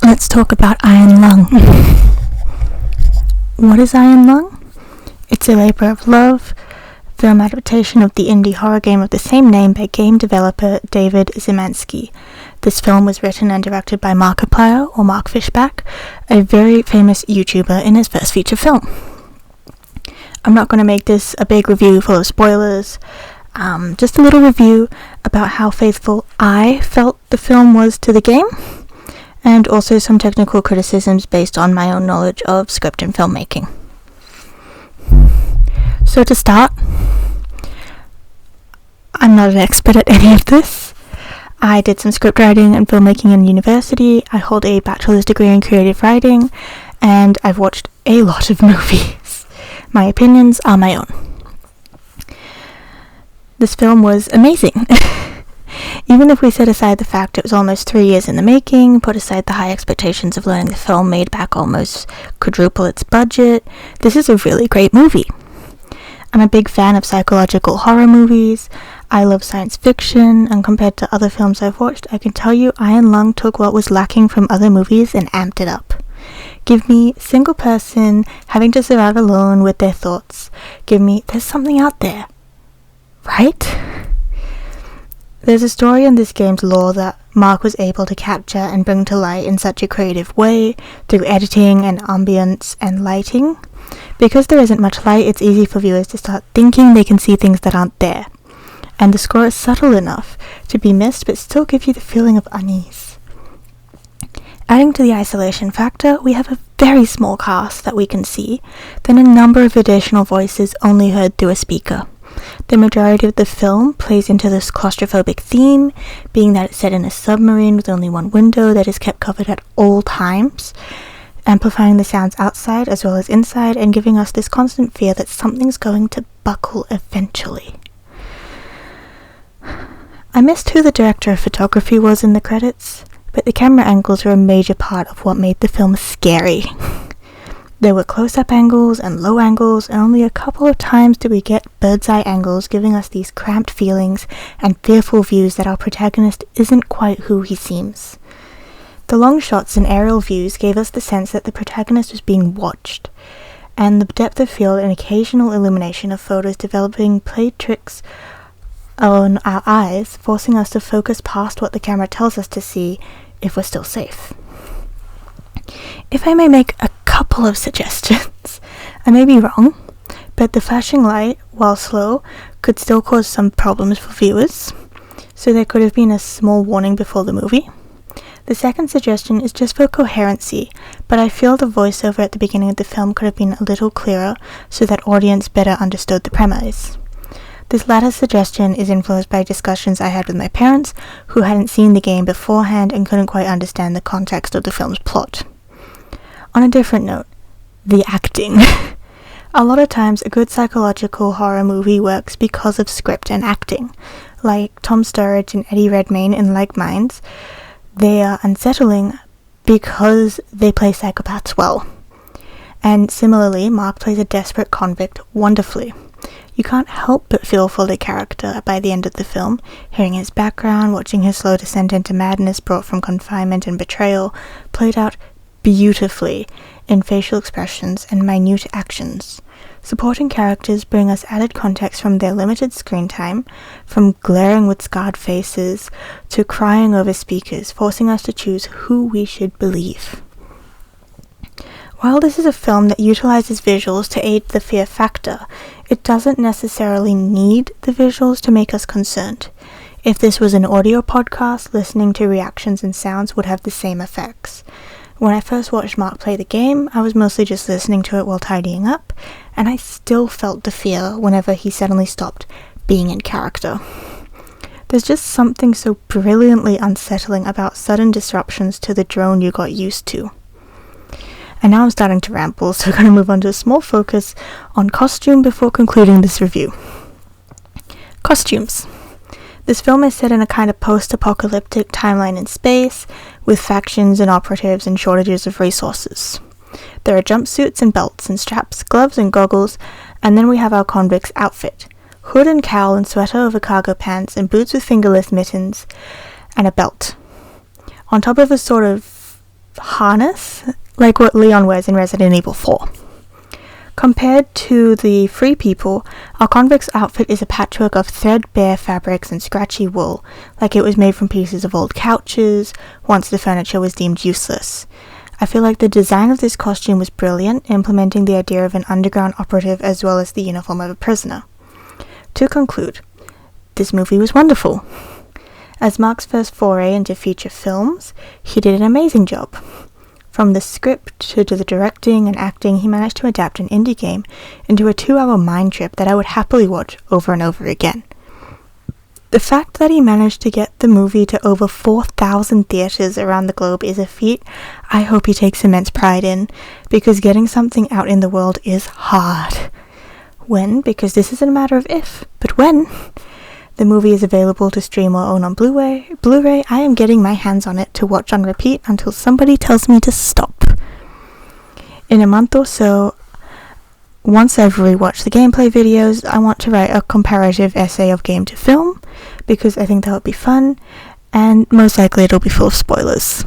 let's talk about Iron Lung. What is Iron Lung? It's a labor of love film adaptation of the indie horror game of the same name by game developer David Zimansky. This film was written and directed by Markiplier, or Mark Fishback, a very famous YouTuber in his first feature film. I'm not going to make this a big review full of spoilers, just a little review about how faithful I felt the film was to the game, and also some technical criticisms based on my own knowledge of script and filmmaking. So to start, I'm not an expert at any of this. I did some script writing and filmmaking in university. I hold a bachelor's degree in creative writing, and I've watched a lot of movies. My opinions are my own. This film was amazing. Even if we set aside the fact it was almost 3 years in the making, put aside the high expectations of learning the film made back almost quadruple its budget, this is a really great movie. I'm a big fan of psychological horror movies. I love science fiction, and compared to other films I've watched, I can tell you Iron Lung took what was lacking from other movies and amped it up. Give me single person having to survive alone with their thoughts. Give me there's something out there. Right? There's a story in this game's lore that Mark was able to capture and bring to light in such a creative way through editing and ambience and lighting. Because there isn't much light, it's easy for viewers to start thinking they can see things that aren't there. And the score is subtle enough to be missed but still give you the feeling of unease. Adding to the isolation factor, we have a very small cast that we can see, then a number of additional voices only heard through a speaker. The majority of the film plays into this claustrophobic theme, being that it's set in a submarine with only one window that is kept covered at all times, amplifying the sounds outside as well as inside and giving us this constant fear that something's going to buckle eventually. I missed who the director of photography was in the credits, but the camera angles were a major part of what made the film scary. There were close-up angles and low angles, and only a couple of times did we get bird's-eye angles, giving us these cramped feelings and fearful views that our protagonist isn't quite who he seems. The long shots and aerial views gave us the sense that the protagonist was being watched, and the depth of field and occasional illumination of photos developing played tricks on our eyes, forcing us to focus past what the camera tells us to see if we're still safe. If I may make a couple of suggestions, I may be wrong, but the flashing light, while slow, could still cause some problems for viewers, so there could have been a small warning before the movie. The second suggestion is just for coherency, but I feel the voiceover at the beginning of the film could have been a little clearer so that audience better understood the premise. This latter suggestion is influenced by discussions I had with my parents, who hadn't seen the game beforehand and couldn't quite understand the context of the film's plot. On a different note, the acting. A lot of times, a good psychological horror movie works because of script and acting. Like Tom Sturridge and Eddie Redmayne in Like Minds, they are unsettling because they play psychopaths well. And similarly, Mark plays a desperate convict wonderfully. You can't help but feel for the character by the end of the film, hearing his background, watching his slow descent into madness brought from confinement and betrayal, played out beautifully in facial expressions and minute actions. Supporting characters bring us added context from their limited screen time, from glaring with scarred faces to crying over speakers, forcing us to choose who we should believe. While this is a film that utilizes visuals to aid the fear factor, it doesn't necessarily need the visuals to make us concerned. If this was an audio podcast, listening to reactions and sounds would have the same effects. When I first watched Mark play the game, I was mostly just listening to it while tidying up, and I still felt the fear whenever he suddenly stopped being in character. There's just something so brilliantly unsettling about sudden disruptions to the drone you got used to. And now I'm starting to ramble, so I'm going to move on to a small focus on costume before concluding this review. Costumes. This film is set in a kind of post-apocalyptic timeline in space, with factions and operatives and shortages of resources. There are jumpsuits and belts and straps, gloves and goggles, and then we have our convict's outfit. Hood and cowl and sweater over cargo pants and boots with fingerless mittens and a belt. On top of a sort of harness, like what Leon wears in Resident Evil 4. Compared to the Free People, our convict's outfit is a patchwork of threadbare fabrics and scratchy wool, like it was made from pieces of old couches, once the furniture was deemed useless. I feel like the design of this costume was brilliant, implementing the idea of an underground operative as well as the uniform of a prisoner. To conclude, this movie was wonderful. As Mark's first foray into feature films, he did an amazing job. From the script to the directing and acting, he managed to adapt an indie game into a 2-hour mind trip that I would happily watch over and over again. The fact that he managed to get the movie to over 4,000 theatres around the globe is a feat I hope he takes immense pride in, because getting something out in the world is hard. When, because this isn't a matter of if, but when the movie is available to stream or own on Blu-ray, I am getting my hands on it to watch on repeat until somebody tells me to stop. In a month or so, once I've rewatched the gameplay videos, I want to write a comparative essay of game to film, because I think that would be fun, and most likely it'll be full of spoilers.